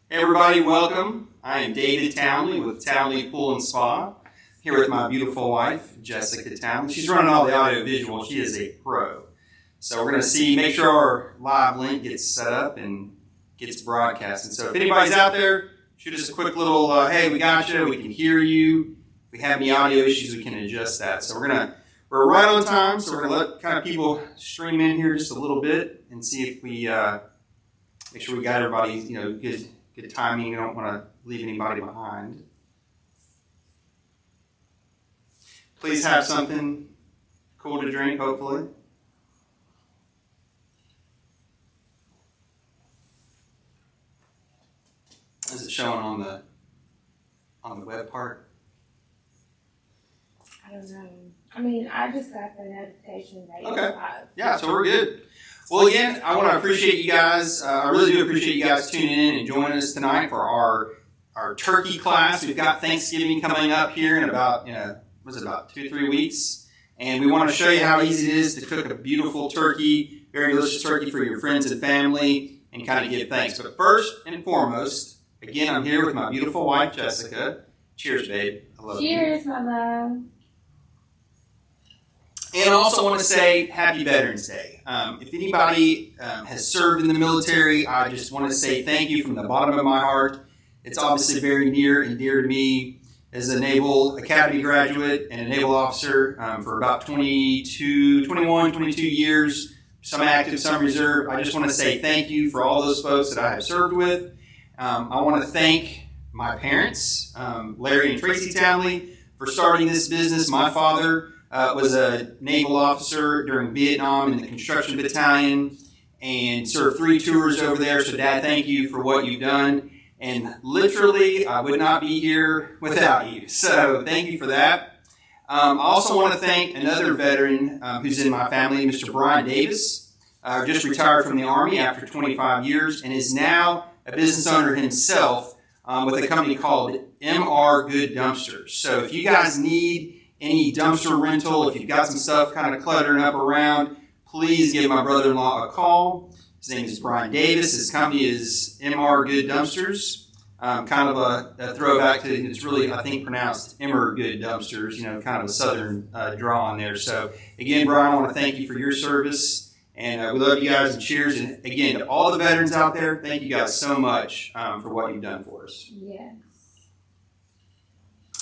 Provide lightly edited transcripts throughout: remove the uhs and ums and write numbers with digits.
Hey everybody, welcome. I am David Townley with Townley Pool and Spa, here with my beautiful wife, Jessica Townley. She's running all the audio visual. She is a pro. So we're going to make sure our live link gets set up and gets broadcasted. So if anybody's out there, shoot us a quick little, hey, we got you, we can hear you. If we have any audio issues, we can adjust that. So we're right on time, so we're going to let kind of people stream in here just a little bit and see if we make sure we got everybody, good timing. You don't want to leave anybody behind. Please have something cool to drink, hopefully. Is it showing on the web part? I don't know. I mean, I just got the notification that Okay. you're live. Yeah, so we're good. Well, again, I want to appreciate you guys. I really do appreciate you guys tuning in and joining us tonight for our turkey class. We've got Thanksgiving coming up here in about 2-3 weeks. And we want to show you how easy it is to cook a beautiful turkey, very delicious turkey for your friends and family, and kind of give thanks. But first and foremost, again, I'm here with my beautiful wife, Jessica. Cheers, babe. I love you. Cheers, my love. And I also want to say Happy Veterans Day. If anybody has served in the military, I just want to say thank you from the bottom of my heart. It's obviously very near and dear to me as a Naval Academy graduate and a naval officer for about 22 years, some active, some reserve. I just want to say thank you for all those folks that I have served with. I want to thank my parents, Larry and Tracy Townley, for starting this business. My father was a naval officer during Vietnam in the construction battalion and served 3 tours over there. So, Dad, thank you for what you've done. And literally, I would not be here without you. So, thank you for that. I also want to thank another veteran who's in my family, Mr. Brian Davis, just retired from the Army after 25 years and is now a business owner himself with a company called MR Good Dumpsters. So, if you guys need any dumpster rental, if you've got some stuff kind of cluttering up around, please give my brother-in-law a call. His name is Brian Davis. His company is MR Good Dumpsters. Kind of a throwback to, it's really, I think, pronounced Emmer Good Dumpsters, kind of a southern draw on there. So, again, Brian, I want to thank you for your service. And we love you guys and cheers. And, again, to all the veterans out there, thank you guys so much for what you've done for us. Yes.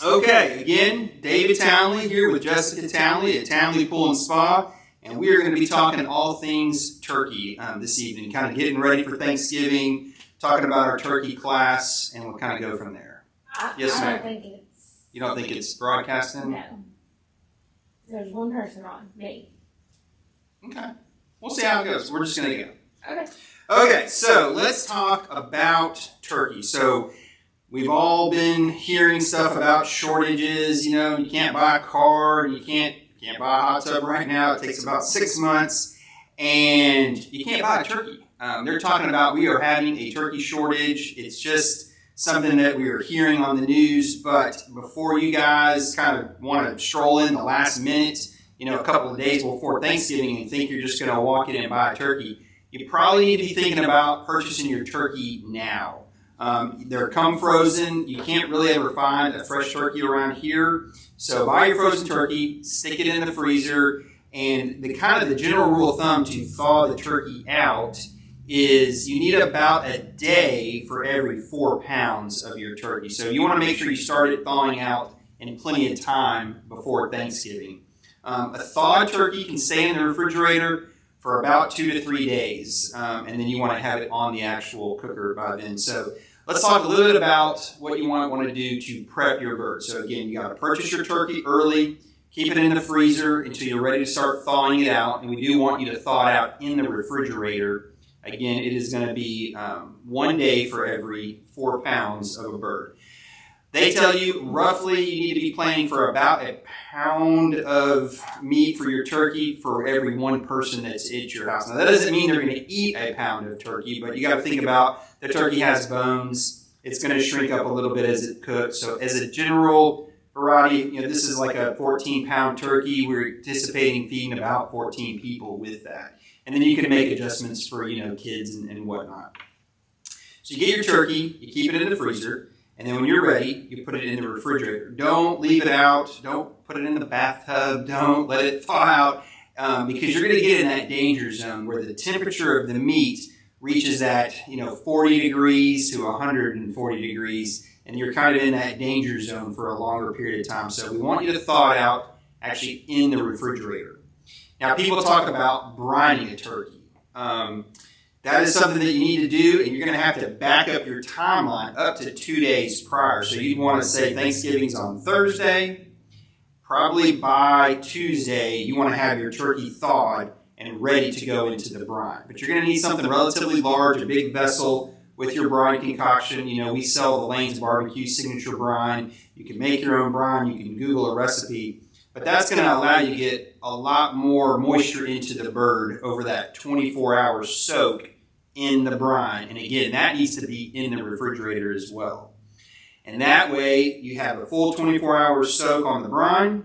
Okay, again, David Townley here with Jessica Townley at Townley Pool and Spa, and we are going to be talking all things turkey this evening, kind of getting ready for Thanksgiving, talking about our turkey class, and we'll kind of go from there. Yes, ma'am. I don't think it's... You don't think it's broadcasting? No. There's one person on, me. Okay. We'll see how it goes. We're just going to go. Okay. Okay, so let's talk about turkey. So we've all been hearing stuff about shortages. You can't buy a car, you can't buy a hot tub right now. It takes about 6 months, and you can't buy a turkey. They're talking about we are having a turkey shortage. It's just something that we are hearing on the news. But before you guys kind of want to stroll in the last minute, a couple of days before Thanksgiving and think you're just going to walk in and buy a turkey, you probably need to be thinking about purchasing your turkey now. They're come frozen. You can't really ever find a fresh turkey around here. So buy your frozen turkey, stick it in the freezer, and the general rule of thumb to thaw the turkey out is you need about a day for every 4 pounds of your turkey. So you want to make sure you start it thawing out in plenty of time before Thanksgiving. A thawed turkey can stay in the refrigerator for about 2 to 3 days, and then you want to have it on the actual cooker by then. So let's talk a little bit about what you want to do to prep your bird. So again, you got to purchase your turkey early, keep it in the freezer until you're ready to start thawing it out, and we do want you to thaw it out in the refrigerator. Again, it is going to be 1 day for every 4 pounds of a bird. They tell you roughly you need to be planning for about a pound of meat for your turkey for every one person that's at your house. Now, that doesn't mean they're going to eat a pound of turkey, but you got to think about the turkey has bones. It's going to shrink up a little bit as it cooks. So as a general variety, this is like a 14-pound turkey. We're anticipating feeding about 14 people with that. And then you can make adjustments for, kids and whatnot. So you get your turkey, you keep it in the freezer, and then when you're ready, you put it in the refrigerator. Don't leave it out. Don't put it in the bathtub. Don't let it thaw out because you're going to get in that danger zone where the temperature of the meat reaches that 40 degrees to 140 degrees, and you're kind of in that danger zone for a longer period of time. So we want you to thaw it out actually in the refrigerator. Now, people talk about brining a turkey. That is something that you need to do, and you're going to have to back up your timeline up to 2 days prior. So you'd want to say Thanksgiving's on Thursday. Probably by Tuesday, you want to have your turkey thawed and ready to go into the brine. But you're going to need something relatively large, a big vessel with your brine concoction. We sell the Lane's Barbecue Signature Brine. You can make your own brine. You can Google a recipe. But that's going to allow you to get a lot more moisture into the bird over that 24-hour soak in the brine. And again, that needs to be in the refrigerator as well. And that way, you have a full 24-hour soak on the brine.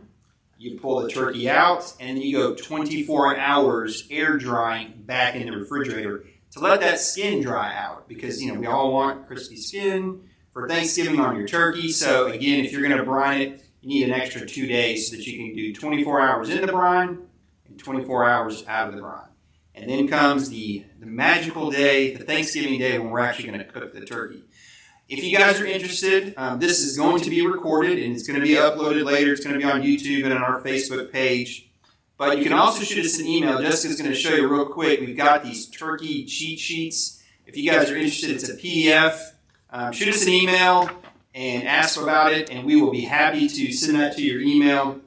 You pull the turkey out, and then you go 24 hours air drying back in the refrigerator to let that skin dry out. Because, we all want crispy skin for Thanksgiving on your turkey. So again, if you're going to brine it, you need an extra 2 days so that you can do 24 hours in the brine and 24 hours out of the brine. And then comes the magical day, the Thanksgiving day, when we're actually going to cook the turkey. If you guys are interested, this is going to be recorded and it's going to be uploaded later. It's going to be on YouTube and on our Facebook page. But you can also shoot us an email. Jessica's going to show you real quick. We've got these turkey cheat sheets. If you guys are interested, it's a PDF. Shoot us an email and ask about it, and we will be happy to send that to your email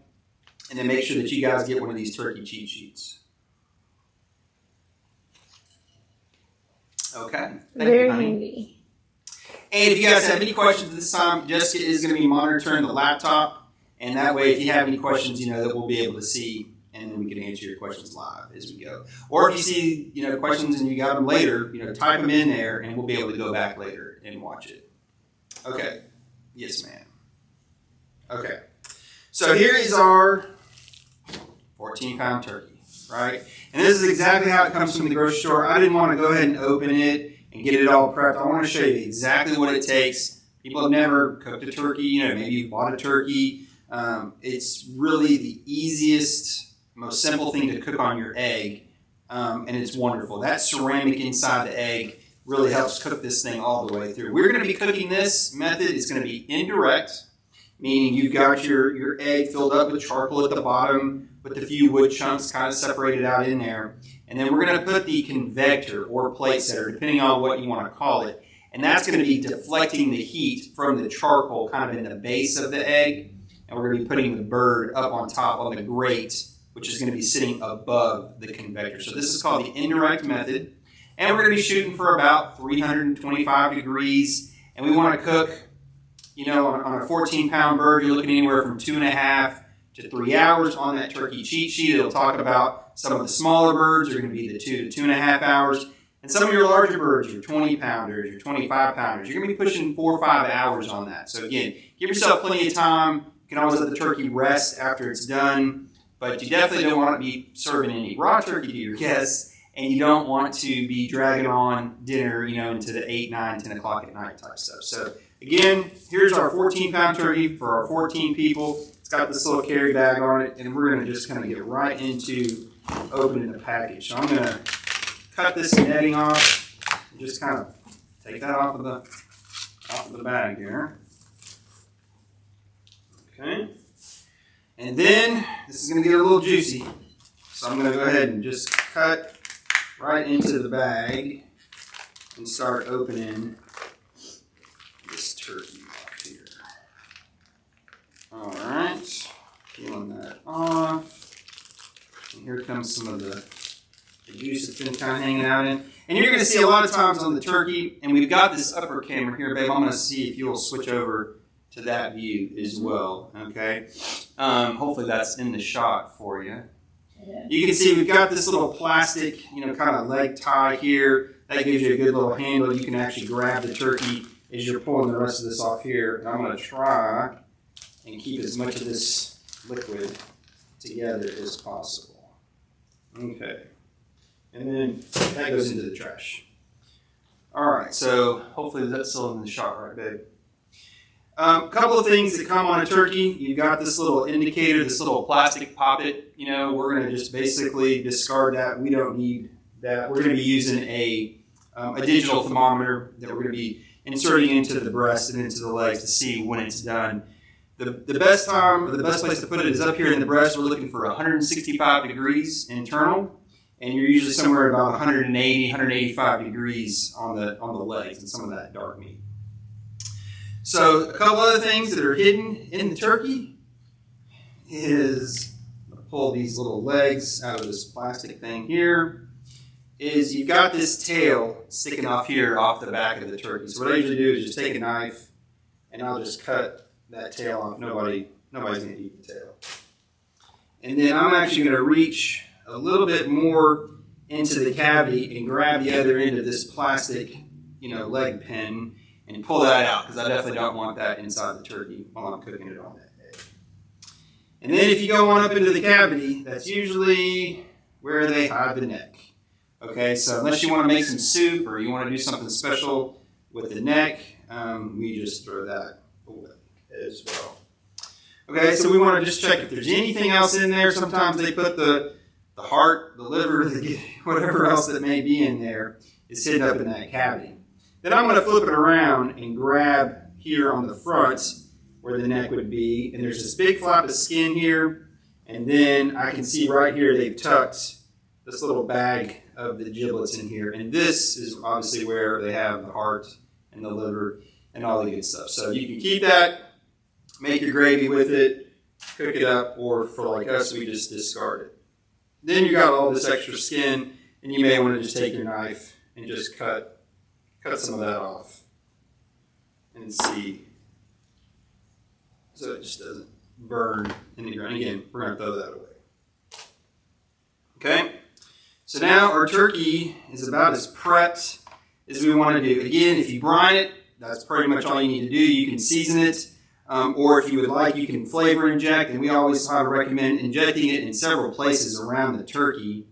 and then make sure that you guys get one of these turkey cheat sheets. Okay. Very handy. And if you guys have any questions this time, Jessica is going to be monitoring the laptop, and that way if you have any questions, that we'll be able to see, and then we can answer your questions live as we go. Or if you see, questions and you got them later, type them in there, and we'll be able to go back later and watch it. Okay. Yes, ma'am. Okay. So here is our 14-pound turkey, right? And this is exactly how it comes from the grocery store. I didn't want to go ahead and open it and get it all prepped. I want to show you exactly what it takes. People have never cooked a turkey. Maybe you bought a turkey. It's really the easiest, most simple thing to cook on your egg, and it's wonderful. That ceramic inside the egg really helps cook this thing all the way through. We're going to be cooking this method. It's going to be indirect, meaning you've got your egg filled up with charcoal at the bottom with a few wood chunks kind of separated out in there. And then we're going to put the convector or plate setter, depending on what you want to call it. And that's going to be deflecting the heat from the charcoal kind of in the base of the egg. And we're going to be putting the bird up on top on the grate, which is going to be sitting above the convector. So this is called the indirect method. And we're going to be shooting for about 325 degrees. And we want to cook, on a 14-pound bird, you're looking anywhere from 2.5 to 3 hours. On that turkey cheat sheet, it'll talk about some of the smaller birds are going to be the 2 to 2.5 hours. And some of your larger birds, your 20-pounders, your 25-pounders, you're going to be pushing 4 or 5 hours on that. So again, give yourself plenty of time. You can always let the turkey rest after it's done. But you definitely don't want to be serving any raw turkey to your guests. And you don't want to be dragging on dinner, into the 8, 9, 10 o'clock at night type stuff. So again, here's our 14-pound turkey for our 14 people. It's got this little carry bag on it, and we're going to just kind of get right into opening the package. So I'm going to cut this netting off and just kind of take that off of the bag here. Okay. And then this is going to get a little juicy. So I'm going to go ahead and just cut right into the bag and start opening this turkey off here. All right, peeling that off. And here comes some of the juice that's been kind of hanging out in. And you're going to see a lot of times on the turkey, and we've got this upper camera here, babe. I'm going to see if you'll switch over to that view as well, okay? Hopefully that's in the shot for you. You can see we've got this little plastic, kind of leg tie here. That gives you a good little handle. You can actually grab the turkey as you're pulling the rest of this off here. And I'm going to try and keep as much of this liquid together as possible. Okay. And then that goes into the trash. All right, so hopefully that's still in the shot right, babe. A couple of things that come on a turkey. You've got this little indicator, this little plastic poppet. We're going to just basically discard that. We don't need that. We're going to be using a digital thermometer that we're going to be inserting into the breast and into the legs to see when it's done. The best time, or the best place to put it is up here in the breast. We're looking for 165 degrees internal. And you're usually somewhere about 180, 185 degrees on the legs and some of that dark meat. So a couple other things that are hidden in the turkey is, I'm going to pull these little legs out of this plastic thing here, is you've got this tail sticking off here off the back of the turkey. So what I usually do is just take a knife and I'll just cut that tail off. Nobody's going to eat the tail. And then I'm actually going to reach a little bit more into the cavity and grab the other end of this plastic, leg pin and pull that out, because I definitely don't want that inside the turkey while I'm cooking it on that egg. And then if you go on up into the cavity, that's usually where they hide the neck. Okay, so unless you want to make some soup or you want to do something special with the neck, we just throw that away as well. Okay, so we want to just check if there's anything else in there. Sometimes they put the heart, the liver, whatever else that may be in there is hidden up in that cavity. Then I'm going to flip it around and grab here on the front where the neck would be. And there's this big flap of skin here. And then I can see right here they've tucked this little bag of the giblets in here. And this is obviously where they have the heart and the liver and all the good stuff. So you can keep that, make your gravy with it, cook it up, or for like us, we just discard it. Then you got all this extra skin, and you may want to just take your knife and just cut some of that off and see, so it just doesn't burn in the ground. Again, we're going to throw that away. Okay, so now our turkey is about as prepped as we want to do. Again, if you brine it, that's pretty much all you need to do. You can season it. Or if you would like, you can flavor inject, and we always recommend injecting it in several places around the turkey.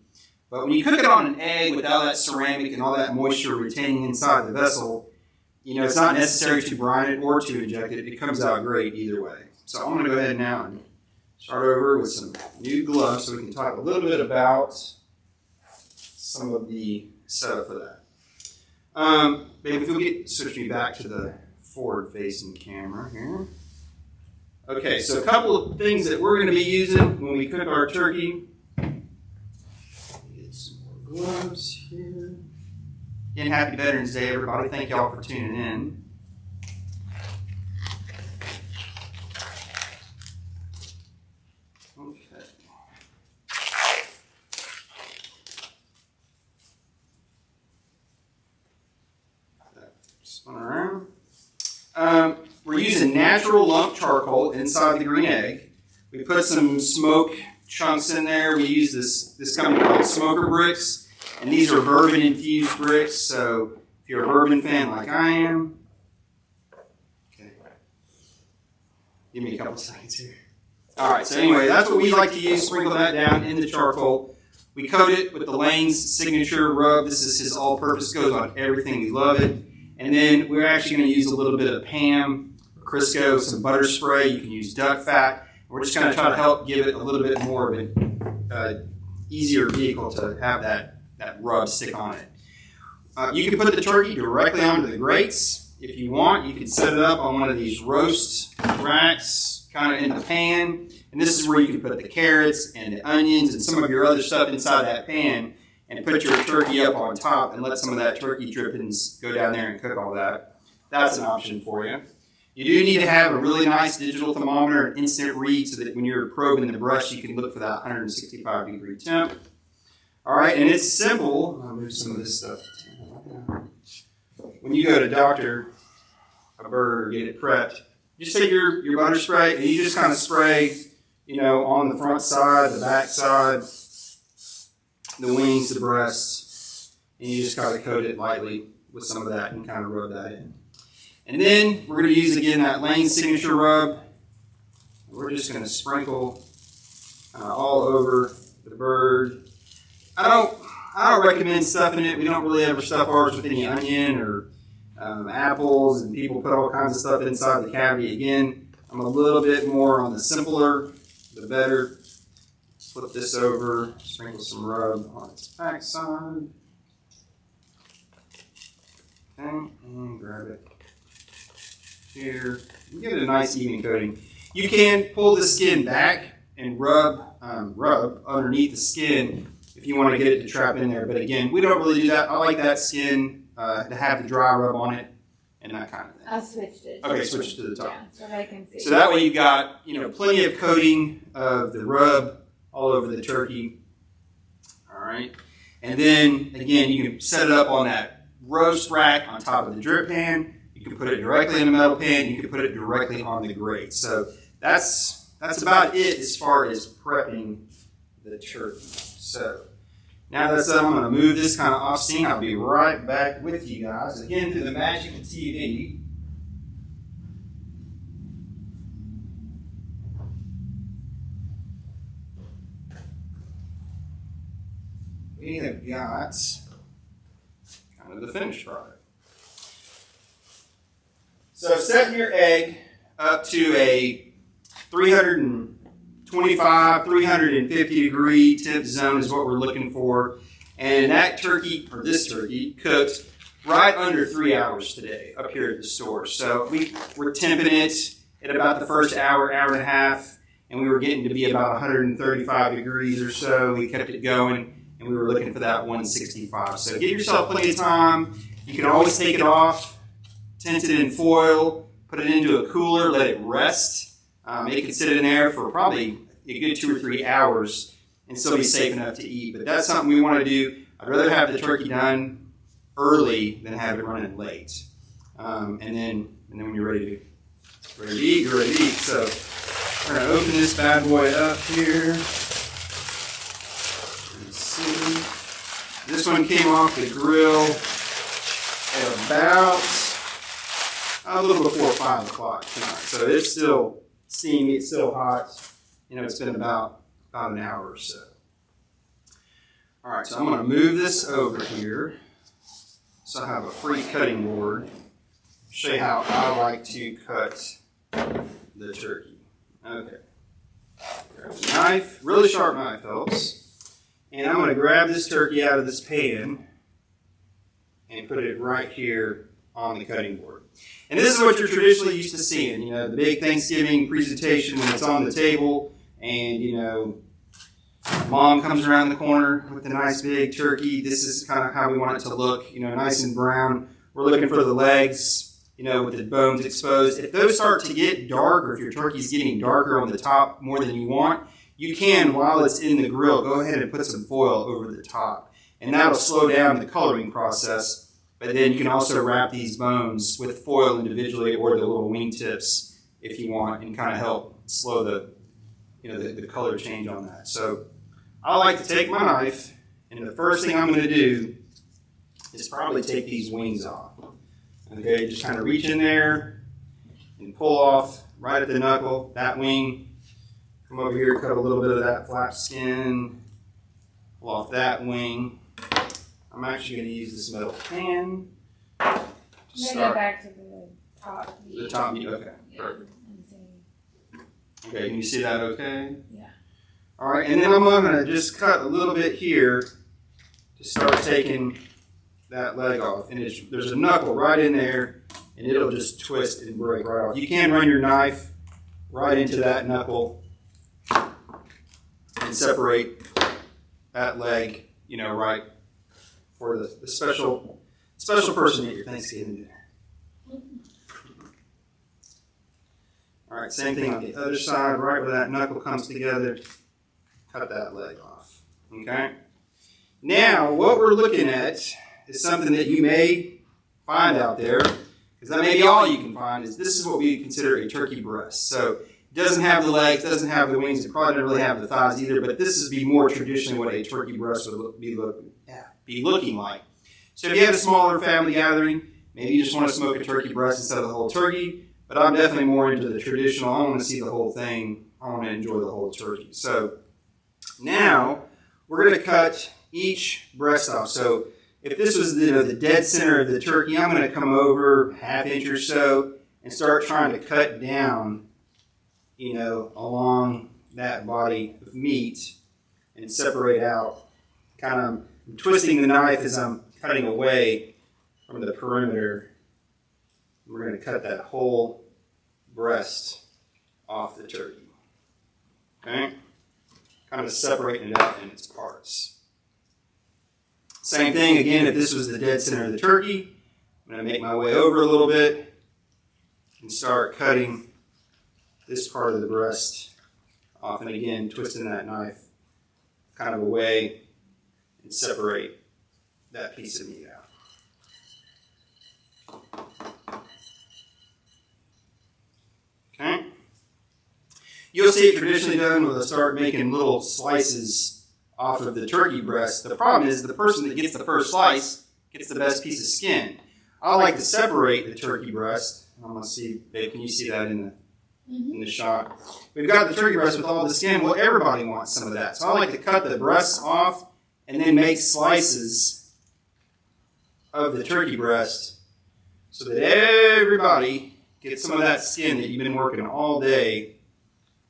But when you cook it on an egg with all that ceramic and all that moisture retaining inside the vessel, it's not necessary to brine it or to inject it. It comes out great either way. So I'm going to go ahead now and start over with some new gloves so we can talk a little bit about some of the setup for that. Maybe if you'll switch me back to the forward-facing camera here. Okay, so a couple of things that we're going to be using when we cook our turkey. Get some more gloves here. Again, happy Veterans Day, everybody. Thank y'all for tuning in. Okay. Spun around. We're using natural lump charcoal inside the green egg. We put some smoke chunks in there. We use this company called Smoker Bricks, and these are bourbon infused bricks. So if you're a bourbon fan like I am, okay, give me a couple seconds here. All right. So anyway, that's what we like to use. Sprinkle that down in the charcoal. We coat it with the Lane's signature rub. This is his all-purpose. Goes on everything. We love it. And then we're actually going to use a little bit of Pam, Crisco, some butter spray. You can use duck fat. We're just going to try to help give it a little bit more of an easier vehicle to have that rub stick on it. You can put the turkey directly onto the grates if you want. You can set it up on one of these roast racks kind of in the pan. And this is where you can put the carrots and the onions and some of your other stuff inside that pan, and put your turkey up on top and let some of that turkey drippings go down there and cook all that. That's an option for you. You do need to have a really nice digital thermometer and instant read so that when you're probing the breast, you can look for that 165 degree temp. All right, and it's simple. I'll move some of this stuff. When you go to doctor a bird or get it prepped, just take your butter spray and you just kind of spray, on the front side, the back side, the wings, the breasts, and you just kind of coat it lightly with some of that and kind of rub that in. And then we're going to use again that Lane signature rub. We're just going to sprinkle all over the bird. I I don't recommend stuffing it. We don't really ever stuff ours with any onion or apples, and people put all kinds of stuff inside the cavity. Again, I'm a little bit more on the simpler, the better. Flip this over, sprinkle some rub on its backside. Okay, and grab it here. You get a nice even coating. You can pull the skin back and rub underneath the skin if you want to get it to trap in there. But again, we don't really do that. I like that skin to have the dry rub on it and that kind of thing. I switched it. Okay, switch it to the top. Yeah, so they can see. So that way you've got, plenty of coating of the rub all over the turkey. All right. And then, again, you can set it up on that roast rack on top of the drip pan. You can put it directly in a metal pan. You can put it directly on the grate. So that's about it as far as prepping the turkey. So now that's done, I'm going to move this kind of off scene. I'll be right back with you guys. Again, through the magic of TV. We have got kind of the finished product. So setting your egg up to a 325, 350 degree temp zone is what we're looking for. And that turkey, or this turkey, cooked right under 3 hours today up here at the store. So we're temping it at about the first hour, hour and a half, and we were getting to be about 135 degrees or so. We kept it going. And we were looking for that 165. So give yourself plenty of time. You can always take it off, tint it in foil, put it into a cooler, let it rest. It can sit in there for probably a good 2 or 3 hours and still be safe enough to eat. But that's something we want to do. I'd rather have the turkey done early than have it running late. And then when you're ready to eat, you're ready to eat. So we're going to open this bad boy up here. This one came off the grill at about a little before 5 o'clock tonight. So it's still steamy, it's still hot. It's been about an hour or so. All right, so I'm going to move this over here so I have a free cutting board. Show you how I like to cut the turkey. Okay. Grab a knife, really sharp knife, folks. And I'm going to grab this turkey out of this pan and put it right here on the cutting board. And this is what you're traditionally used to seeing, the big Thanksgiving presentation when it's on the table and, mom comes around the corner with a nice big turkey. This is kind of how we want it to look, nice and brown. We're looking for the legs, with the bones exposed. If those start to get dark, or if your turkey's getting darker on the top more than you want, you can, while it's in the grill, go ahead and put some foil over the top. And that'll slow down the coloring process. But then you can also wrap these bones with foil individually or the little wing tips if you want, and kind of help slow the color change on that. So I like to take my knife, and the first thing I'm going to do is probably take these wings off. Okay, just kind of reach in there and pull off right at the knuckle, that wing. Come over here, cut a little bit of that flap skin, pull off that wing. I'm actually going to use this metal pan. Go back to the top. The top, okay, perfect. Okay, can you see that okay? Yeah. All right, and then I'm going to just cut a little bit here to start taking that leg off. And there's a knuckle right in there, and it'll just twist and break right off. You can run your knife right into that knuckle and separate that leg, right for the special person at your Thanksgiving dinner. All right, same thing on the other side, right where that knuckle comes together, cut that leg off, okay? Now, what we're looking at is something that you may find out there, because that may be all you can find, is this is what we consider a turkey breast. So it doesn't have the legs, doesn't have the wings, it probably doesn't really have the thighs either, but this is be more traditionally what a turkey breast would be looking like. So if you have a smaller family gathering, maybe you just want to smoke a turkey breast instead of the whole turkey, but I'm definitely more into the traditional. I want to see the whole thing. I want to enjoy the whole turkey. So now we're going to cut each breast off. So if this was the dead center of the turkey, I'm going to come over half inch or so and start trying to cut down, along that body of meat and separate out, kind of twisting the knife as I'm cutting away from the perimeter. We're going to cut that whole breast off the turkey. Okay? Kind of separating it out in its parts. Same thing, again, if this was the dead center of the turkey, I'm going to make my way over a little bit and start cutting this part of the breast off. And again, twisting that knife kind of away and separate that piece of meat out. Okay? You'll see it traditionally done where they'll start making little slices off of the turkey breast. The problem is the person that gets the first slice gets the best piece of skin. I like to separate the turkey breast. I'm going to see, babe, can you see that in the shot? We've got the turkey breast with all the skin. Well, everybody wants some of that. So I like to cut the breasts off and then make slices of the turkey breast so that everybody gets some of that skin that you've been working all day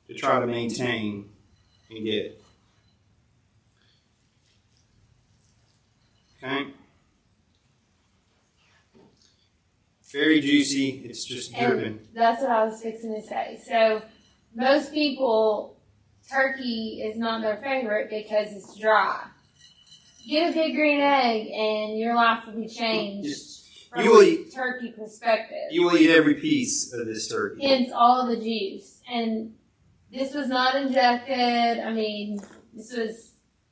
to try to maintain and get. Okay? Very juicy. It's just dripping. And that's what I was fixing to say. So most people, turkey is not their favorite because it's dry. Get a big green egg and your life will be changed from a turkey perspective. You will eat every piece of this turkey. Hence all the juice. And this was not injected. I mean, this was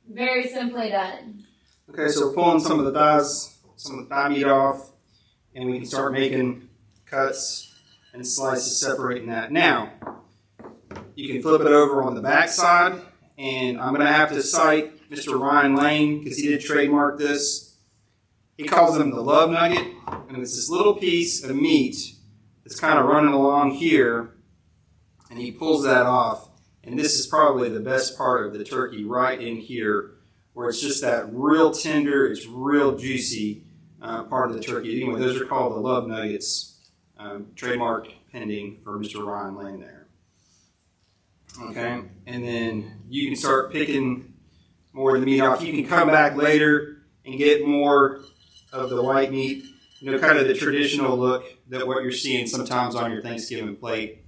very simply done. Okay, so we're pulling some of the thighs, some of the thigh meat off, and we can start making cuts and slices separating that. Now, you can flip it over on the back side, and I'm going to have to cite Mr. Ryan Lane because he did trademark this. He calls them the Love Nugget, and it's this little piece of meat that's kind of running along here, and he pulls that off. And this is probably the best part of the turkey right in here, where it's just that real tender, it's real juicy part of the turkey. Anyway, those are called the Love Nuggets, trademark pending for Mr. Ryan Lane there. Okay, and then you can start picking more of the meat off. You can come back later and get more of the white meat, kind of the traditional look that what you're seeing sometimes on your Thanksgiving plate.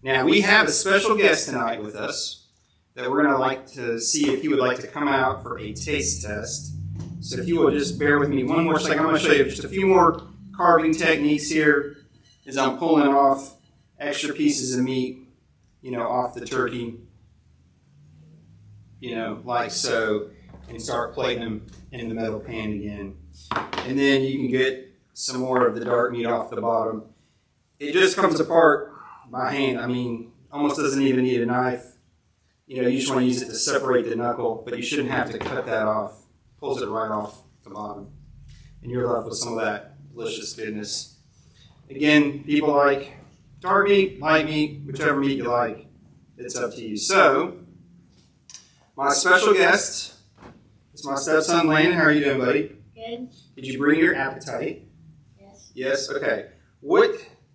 Now, we have a special guest tonight with us that we're going to like to see if he would like to come out for a taste test. So if you will just bear with me one more second, I'm going to show you just a few more carving techniques here as I'm pulling off extra pieces of meat, off the turkey, like so, and start plating them in the metal pan again. And then you can get some more of the dark meat off the bottom. It just comes apart by hand. I mean, almost doesn't even need a knife. You just want to use it to separate the knuckle, but you shouldn't have to cut that off. Pulls it right off the bottom. And you're left with some of that delicious goodness. Again, people like dark meat, light meat, whichever meat you like. It's up to you. So, my special guest is my stepson, Landon. How are you doing, buddy? Good. Did you bring your appetite? Yes. Yes? Okay. What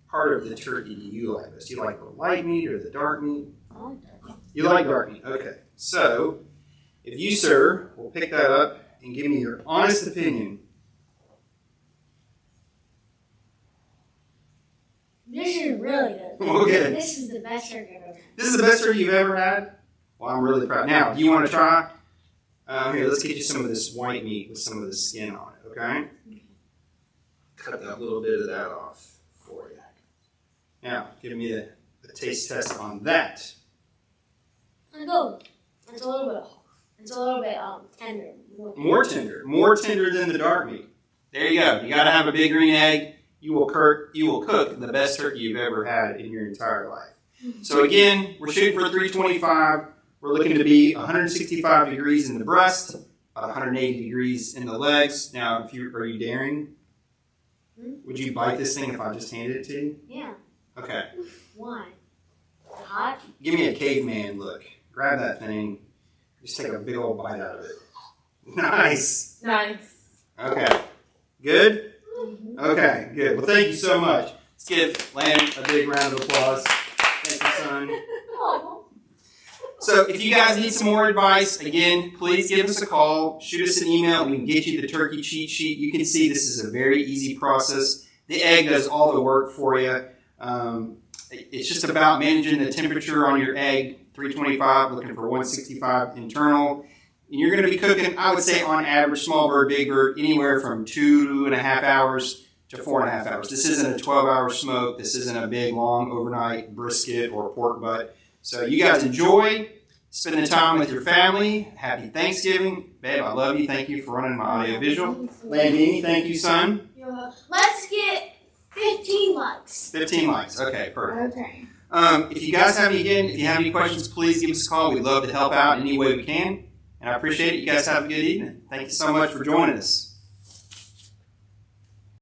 part of the turkey do you like best? Do you like the light meat or the dark meat? I like turkey. You like dark meat. Okay. So, if you, sir, will pick that up and give me your honest opinion. This is really good. Okay. This is the best turkey I've ever had. This is the best turkey you've ever had? Well, I'm really proud. Now, do you want to try? Here, let's get you some of this white meat with some of the skin on it, okay? Cut that little bit of that off for you. Now, give me the taste test on that. It's a little bit tender. More tender. More tender than the dark meat. There you go. You got to have a big green egg. You will cook the best turkey you've ever had in your entire life. So again, we're shooting for 325. We're looking to be 165 degrees in the breast, about 180 degrees in the legs. Now, are you daring? Would you bite this thing if I just handed it to you? Yeah. Okay. Why? Hot? Give me a caveman look. Grab that thing. Just take a big old bite out of it. Nice. Nice. Okay. Good? Okay, good. Well, thank you so much. Let's give Landon a big round of applause. Thank you, son. So if you guys need some more advice, again, please give us a call. Shoot us an email. We can get you the turkey cheat sheet. You can see this is a very easy process. The egg does all the work for you. It's just about managing the temperature on your egg, 325, looking for 165 internal. And you're going to be cooking, I would say, on average, small bird, big bird, anywhere from 2.5 hours to 4.5 hours. This isn't a 12-hour smoke. This isn't a big, long, overnight brisket or pork butt. So you guys enjoy spending time with your family. Happy Thanksgiving. Babe, I love you. Thank you for running my audio visual. Landini, thank you, son. Let's get 15 likes. 15 likes. Okay, perfect. Okay. If you guys have any questions, please give us a call. We'd love to help out any way we can. And I appreciate it. You guys have a good evening. Thank you so much for joining us.